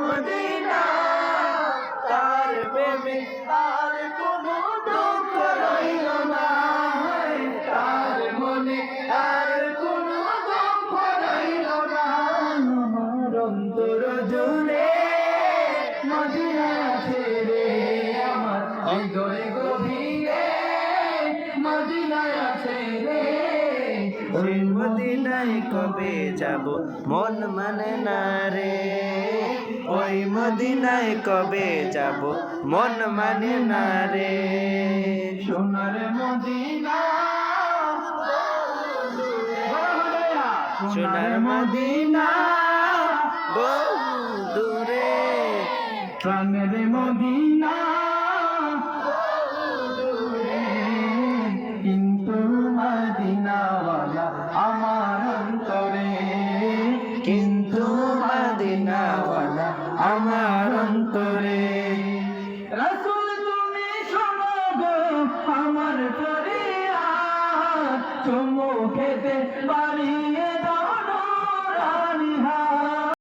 Medina তার প্রেমে আর কোনো দুঃখ রইল না তার মনে আর কোনো দুঃখ রইল না আমার অন্তর জুড়ে মদিনা ছেড়ে আমার হৃদয় গভীরে মদিনা ছেড়ে ওই মদিনায় কবে যাব মন মানে না রে ওই মদিনায় কবে যাব মন মানে না রে সোনার মদিনা সোনার মদিনা বহু দূরে প্রাণের মদিনা কিন্তু মদিনাওয়ালা আমার অন্তরে কিন্তু মদিনাওয়ালা আমার অন্তরে রাসূল তুমি শোনো গো আমার ফরিয়াদ চুমু খেতে পারি